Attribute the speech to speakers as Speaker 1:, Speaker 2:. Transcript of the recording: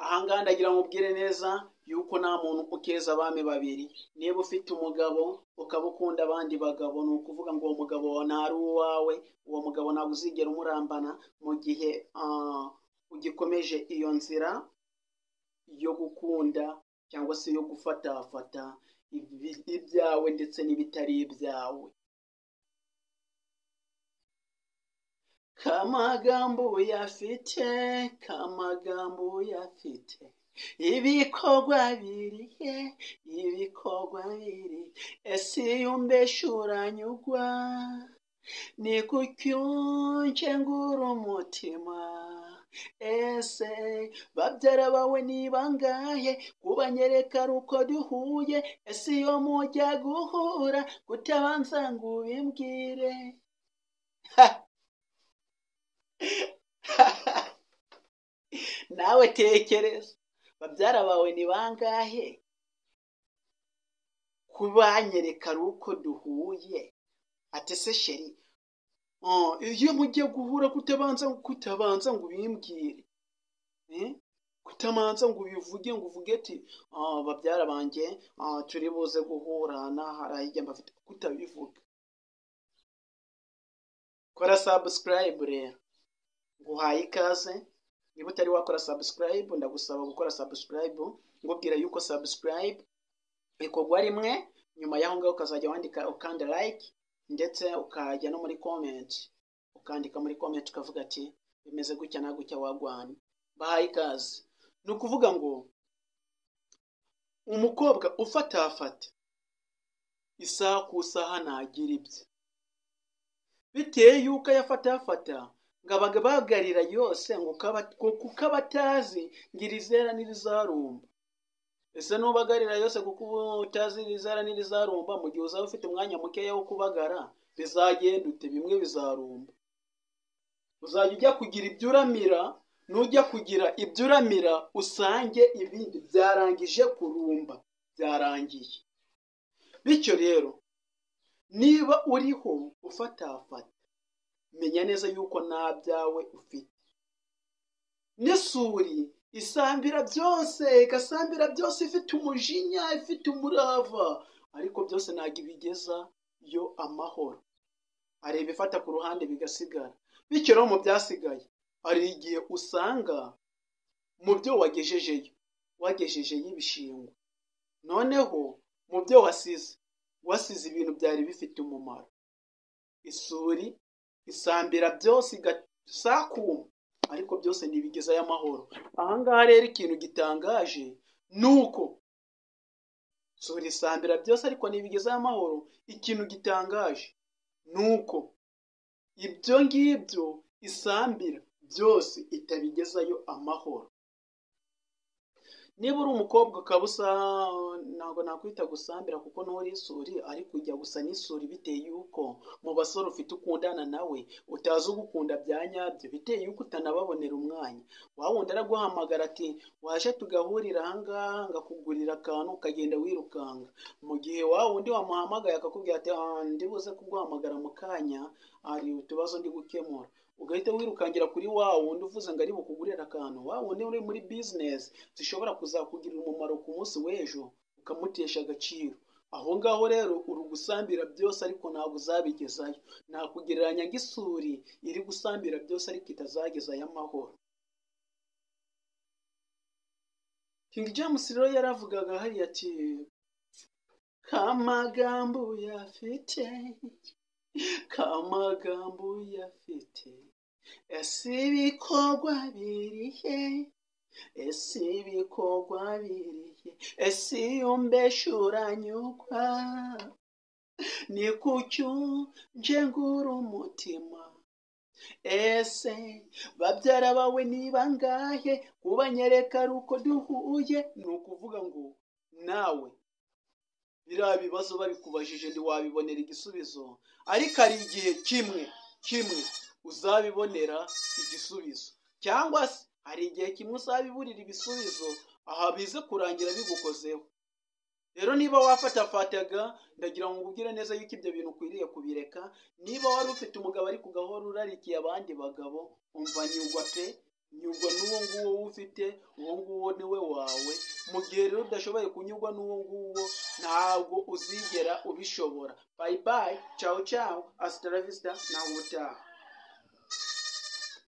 Speaker 1: ahangaha ndagira ngo ubwire neza yuko nta muntu ukeza abami babiri. Niba ufite umugabo ukaba ukunda abandi bagabo, ni ukuvuga ngo uwo mugabo ntari uwawe, uwo mugabo ntabwo uzigera umurambana mu gihe ugikomeje iyo nzira yo gukunda cyangwa se yo gufatafata ibyawe ndetse n'ibitari ibyawe. Kamagambo uyafite, kamagambo uyafite, ibikorwa birihe, ibikorwa biri, ese iyo umbeshuranyugwa ni kuki unkengura umutima? Ese babyara bawe ni bangahe kubanyereka ari uko duhuye? Ese iyo mujya guhura kutabanza ngo ubimbwire? Nawe tekereza, babyara bawe ni bangahe kubanyereka ari uko duhuye? Ati se sheri, iyo mugiye guhura kutabanza ngo ubimbwire, kutabanza ngo ubivuge, ngo uvuge ati babyara banjye turi buze guhura n'ahari mbafite, kutabivuga. Kora subscribe rero, nguhaye ikaze. Niba utari wakora subscribe, ndagusaba gukora subscribe, ngubwira yuko subscribe ikorwa rimwe, nyuma yaho ngaho ukazajya wandika ukanda like, ndetse ukajya no muri comment ukandika muri comment ukavuga ati bimeze gutya na gutya wagwana. Bahaye ikaze. Ni ukuvuga ngo umukobwa ufatafata isaha ku isaha ntagira ibye, biteye yuko yafatafata ngo abaga bagarira yose ngo kuko abatazi ngira izera n'irizarumba. Ese nubagarira yose kuko utazi irizera n'irizarumba, mu gihe uzaba ufite umwanya mukeya wo kubagara bizagenda ute? Bimwe bizarumba. Uzajya ujya kugira ibyo uramira, nujya kugira ibyo uramira usange ibindi byarangije kurumba, byarangiye. Bityo rero niba uriho ufatafata, menya neza yuko nta byawe ufite. N'isuri isambira byose, igasambira byose ifite umujinya, ifite umurava, ariko byose ntabwo ibigeza yo amahoro. Hari ibifata ku ruhande bigasigara. Bityo rero mu byasigaye hari igihe usanga mu byo wagejejeyo ibishingwe, noneho mu byo wasize ibintu byari bifite umumaro. Isuri isambira byose igasakuma, ariko byose ntibigezayo amahoro. Ahangaha rero ikintu gitangaje nuko isuri isambira byose ariko ntibigezayo amahoro. Ikintu gitangaje nuko ibyo ngibyo isambira byose itabigezayo amahoro. Niba uri umukobwa ukaba usa, ntabwo nakwita gusambira kuko nturi isuri, ariko ujya gusa n'isuri biteye yuko mu basore ufite ukundana nawe utazi ugukunda bya nyabyo, biteye yuko utanababonera umwanya. Wa wundi araguhamagara ati waje tugahurira ahangaha ngakugurira akantu, ukagenda wirukanga. Mu gihe wa wundi wamuhamagaye akakubwira ati ndi buze kuguhamagara mu kanya, hari utubazo ndi gukemura, ugahita wirukangira kuri wa wundi uvuze ngo ari bukugurira akantu. Wa wundi uri muri business zishobora kuzakugirira umumaro ku munsi w'ejo ukamutesha agaciro. Aho ngaho rero uri gusambira byose ariko ntabwo uzabigezayo. Nakugereranya nk'isuri iri gusambira byose ariko itazagezayo amahoro. King James rero yaravugaga hariya ati kamagambo uyafite, kamagambo uyafite, ese ibikorwa birihe, ese ibikorwa birihe, ese iyo mbeshuranyugwa ni kuki unkengura umutima? Ese babyara bawe ni bangahe kubanyereka ari uko duhuye? Ni ukuvuga ngo nawe biriya bibazo babikubajije ntiwabibonera igisubizo, ariko hari igihe kimwe uzabibonera igisubizo, cyangwa se hari igihe kimwe uzabiburira ibisubizo aha bize kurangira bigukozeho. Rero niba wafatafataga, ndagira ngo ubwire neza yuko ibyo bintu ukwiriye kubireka. Niba wari ufite umugabo ari kugahora urarikiye abandi bagabo, umva nyugwa pe, nyurwa n'uwo nguwo ufite, uwo nguwo niwe wawe. Mu gihe rero udashoboye kunyurwa n'uwo nguwo, ntabwo uzigera ubishobora. Bye bye, ciao ciao, hasta la vista, nawe utaha.